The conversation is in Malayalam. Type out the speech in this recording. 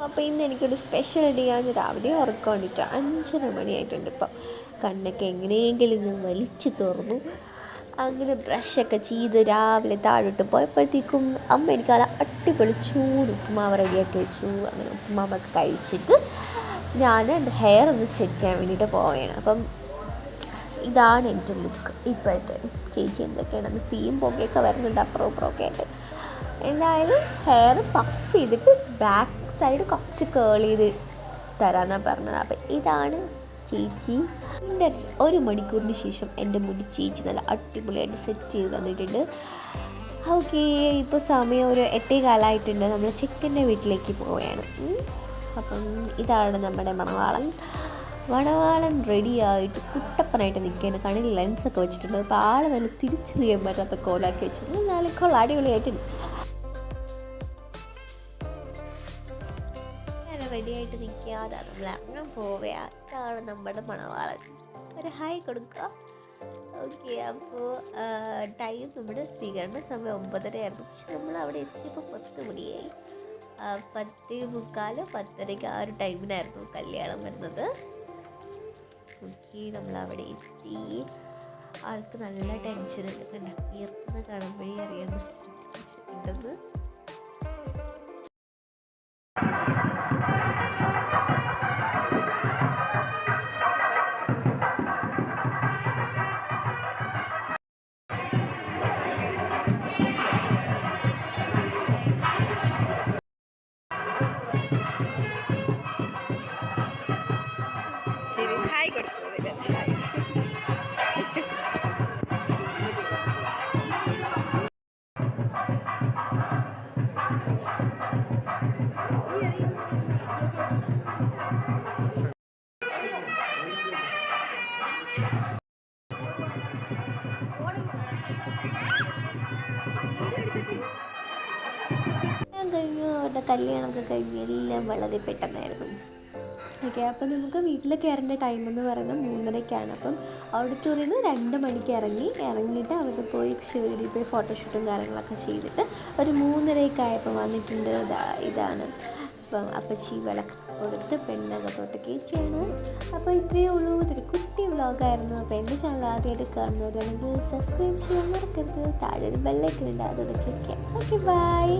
അപ്പോൾ ഇന്ന് എനിക്കൊരു സ്പെഷ്യൽ ഡേ ആണ്. രാവിലെ ഉറക്കം വേണ്ടിയിട്ട് 5:30 മണിയായിട്ടുണ്ട്. ഇപ്പോൾ കണ്ണൊക്കെ എങ്ങനെയെങ്കിലും ഇന്ന് വലിച്ചു തുറന്നു. അങ്ങനെ ബ്രഷൊക്കെ ചെയ്ത് രാവിലെ താഴോട്ട് പോയപ്പോഴത്തേക്കും അമ്മ എനിക്ക് നല്ല അടിപൊളി ചൂട് ഉപ്പുമാവ് റെഡിയാക്കി വെച്ചു. അങ്ങനെ ഉപ്പുമാവൊക്കെ കഴിച്ചിട്ട് ഞാൻ എൻ്റെ ഹെയർ ഒന്ന് സെറ്റ് ചെയ്യാൻ വേണ്ടിയിട്ട് പോവുകയാണ്. അപ്പം ഇതാണ് എൻ്റെ ലുക്ക് ഇപ്പോഴത്തെ. ചേച്ചി എന്തൊക്കെയാണെന്ന് തീം പൊക്കെയൊക്കെ വരുന്നുണ്ട് അപ്പുറം ഇപ്പുറമൊക്കെ ആയിട്ട്. എന്തായാലും ഹെയർ പഫ് ചെയ്തിട്ട് ബാക്ക് സൈഡ് കുറച്ച് കേൾ ചെയ്ത് തരാമെന്നാണ് പറഞ്ഞത്. അപ്പം ഇതാണ് ചേച്ചി. എൻ്റെ 1 മണിക്കൂറിന് ശേഷം എൻ്റെ മുടി ചേച്ചി നല്ല അടിപൊളിയായിട്ട് സെറ്റ് ചെയ്ത് തന്നിട്ടുണ്ട്. ഓക്കെ, ഇപ്പോൾ സമയം ഒരു 8:15 നമ്മൾ ചെക്കൻ്റെ വീട്ടിലേക്ക് പോവുകയാണ്. അപ്പം ഇതാണ് നമ്മുടെ മണവാളൻ റെഡിയായിട്ട് കുട്ടപ്പനായിട്ട് നിൽക്കുകയാണ്. കണ്ണിൽ ലെൻസൊക്കെ വെച്ചിട്ടുണ്ട്. അപ്പോൾ ആളെ നല്ല തിരിച്ചറിയാൻ പറ്റാത്ത കോലാക്കി വെച്ചിട്ടുണ്ട്. നാളെ അടിപൊളിയായിട്ടുണ്ട്. റെഡിയായിട്ട് നിൽക്കാതെ നമ്മൾ അങ്ങനെ പോവുക. ഇതാണ് നമ്മുടെ മണവാളൻ. ഒരു ഹായ് കൊടുക്കുക. ഓക്കെ, അപ്പോൾ ടൈം നമ്മുടെ സ്വീകരണ സമയം 9:30 ആയിരുന്നു. പക്ഷെ നമ്മൾ അവിടെ എത്തിയപ്പോൾ 10 മണിയായി. 10:45 10:30 ആ ഒരു ടൈമിനായിരുന്നു കല്യാണം വരുന്നത്. ഓക്കെ, നമ്മളവിടെ എത്തി. ആൾക്ക് നല്ല ടെൻഷനുണ്ട്. കണ്ട ഉയർത്തുന്ന കാണുമ്പോഴേ അറിയാൻ ഉണ്ടെന്ന്. ഹായ് കൊടുക്കുന്നില്ല. കഴിഞ്ഞു. അവരുടെ കല്യാണമൊക്കെ കഴിഞ്ഞ് എല്ലാം വളരെ പെട്ടെന്നായിരുന്നു. ഓക്കെ, അപ്പോൾ നമുക്ക് വീട്ടിൽ കയറേണ്ട ടൈം എന്ന് പറയുന്നത് 3:30-ക്കാണ്. അപ്പം ഓഡിറ്റോറിയിൽ നിന്ന് 2 മണിക്ക് ഇറങ്ങിയിട്ട് അവിടെ പോയി ശിവഗിരി പോയി ഫോട്ടോഷൂട്ടും കാര്യങ്ങളൊക്കെ ചെയ്തിട്ട് ഒരു 3:30-ഒക്കെ ആയപ്പോൾ വന്നിട്ടുണ്ട്. ഇതാണ് അപ്പം അപ്പച്ചി വിളക്ക് കൊടുത്ത് പെണ്ണകത്തോട്ട് കയറ്റിയാണ്. അപ്പോൾ ഇത്രയേ ഉള്ളൂ. ഇതൊരു കുട്ടി വ്ളോഗായിരുന്നു. അപ്പോൾ എൻ്റെ ചാനൽ ആദ്യമായിട്ട് കാണുന്നതാണെങ്കിൽ സബ്സ്ക്രൈബ് ചെയ്യാൻ മറക്കരുത്. താഴെ ഒരു ബെല്ലൈക്കൺ ഉണ്ട്, അതോടെ ക്ലിക്ക് ചെയ്യാം. Okay, by.